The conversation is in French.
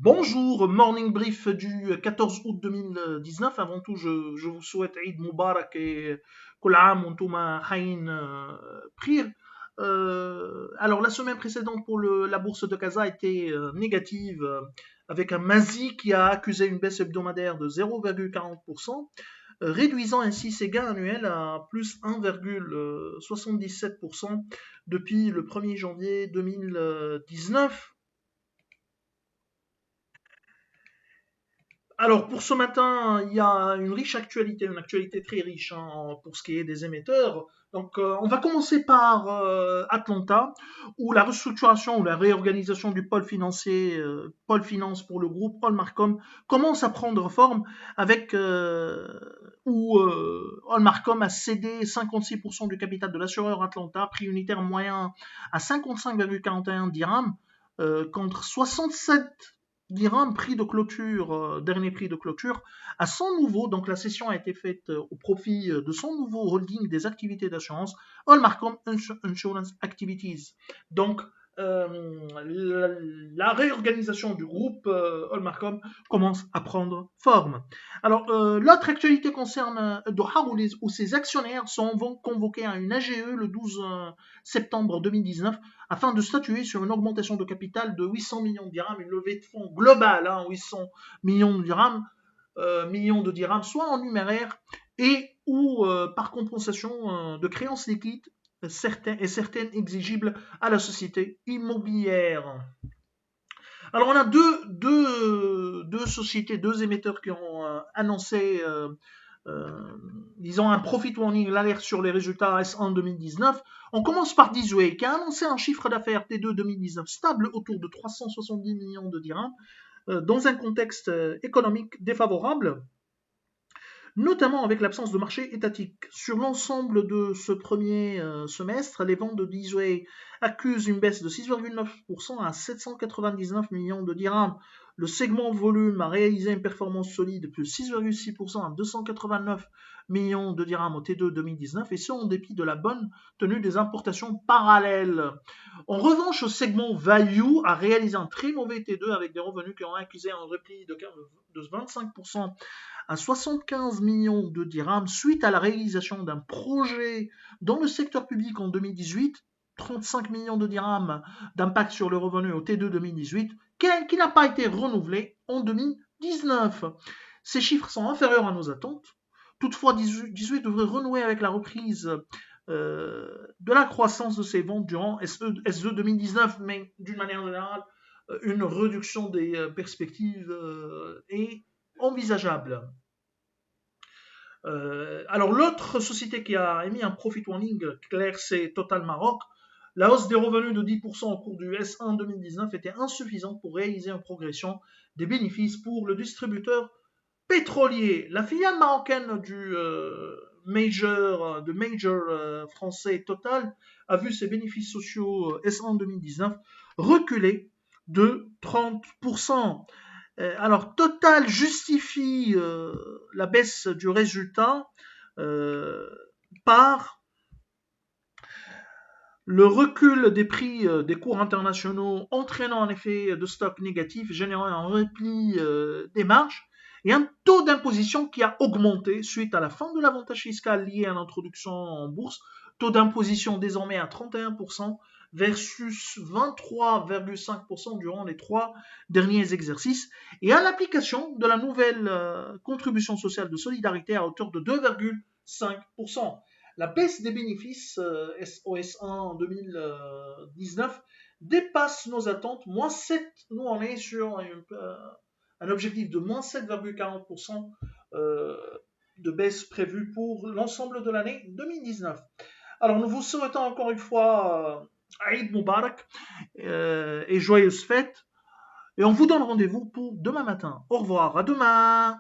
Bonjour, morning brief du 14 août 2019. Avant tout, je vous souhaite Eid Mubarak et Kul Aam wa Antum Khayn Prir. Alors, la semaine précédente pour la bourse de Casa était négative avec un Mazi qui a accusé une baisse hebdomadaire de 0,40%, réduisant ainsi ses gains annuels à plus 1,77% depuis le 1er janvier 2019. Alors pour ce matin, il y a une riche actualité, une actualité très riche pour ce qui est des émetteurs. Donc on va commencer par Atlanta, où la restructuration ou la réorganisation du pôle financier, pôle finance pour le groupe All Marcom commence à prendre forme avec où All Marcom a cédé 56% du capital de l'assureur Atlanta, prix unitaire moyen à 55,41 dirhams, contre 67 dirhams prix de clôture, dernier prix de clôture, à son nouveau, donc la cession a été faite au profit de son nouveau holding des activités d'assurance, Allmarcom Insurance Activities. Donc, la réorganisation du groupe Allmarcom commence à prendre forme. Alors, l'autre actualité concerne Doha où ses actionnaires sont convoqués à une AGE le 12 septembre 2019 afin de statuer sur une augmentation de capital de 800 millions de dirhams, une levée de fonds globale, 800 millions de dirhams, soit en numéraire et ou par compensation de créances liquides certaines exigibles à la société immobilière. Alors on a deux sociétés, deux émetteurs qui ont annoncé disons un profit warning, l'alerte sur les résultats S1 2019. On commence par Dizway qui a annoncé un chiffre d'affaires T2 2019 stable autour de 370 millions de dirhams dans un contexte économique défavorable, notamment avec l'absence de marché étatique. Sur l'ensemble de ce premier semestre, les ventes de Dizway accusent une baisse de 6,9% à 799 millions de dirhams. Le segment volume a réalisé une performance solide de plus 6,6% à 289 millions de dirhams au T2 2019, et ce en dépit de la bonne tenue des importations parallèles. En revanche, le segment value a réalisé un très mauvais T2 avec des revenus qui ont accusé un repli de 25% à 75 millions de dirhams suite à la réalisation d'un projet dans le secteur public en 2018, 35 millions de dirhams d'impact sur le revenu au T2 2018, qui n'a pas été renouvelé en 2019. Ces chiffres sont inférieurs à nos attentes. Toutefois, 18 devrait renouer avec la reprise de la croissance de ses ventes durant SE 2019, mais d'une manière générale, une réduction des perspectives est envisageable. Alors l'autre société qui a émis un profit warning clair, c'est Total Maroc. La hausse des revenus de 10% au cours du S1 2019 était insuffisante pour réaliser une progression des bénéfices pour le distributeur pétrolier. La filiale marocaine du major français Total a vu ses bénéfices sociaux S1 2019 reculer de 30%. Alors, Total justifie la baisse du résultat euh, par le recul des prix des cours internationaux entraînant un effet de stock négatif, générant un repli des marges et un taux d'imposition qui a augmenté suite à la fin de l'avantage fiscal lié à l'introduction en bourse, taux d'imposition désormais à 31% versus 23,5% durant les 3 derniers exercices, et à l'application de la nouvelle contribution sociale de solidarité à hauteur de 2,5%. La baisse des bénéfices OS1 en 2019 dépasse nos attentes. Moins 7, nous on est sur un objectif de moins 7,40% de baisse prévue pour l'ensemble de l'année 2019. Alors nous vous souhaitons encore une fois Eid Mubarak et joyeuses fêtes. Et on vous donne rendez-vous pour demain matin. Au revoir, à demain.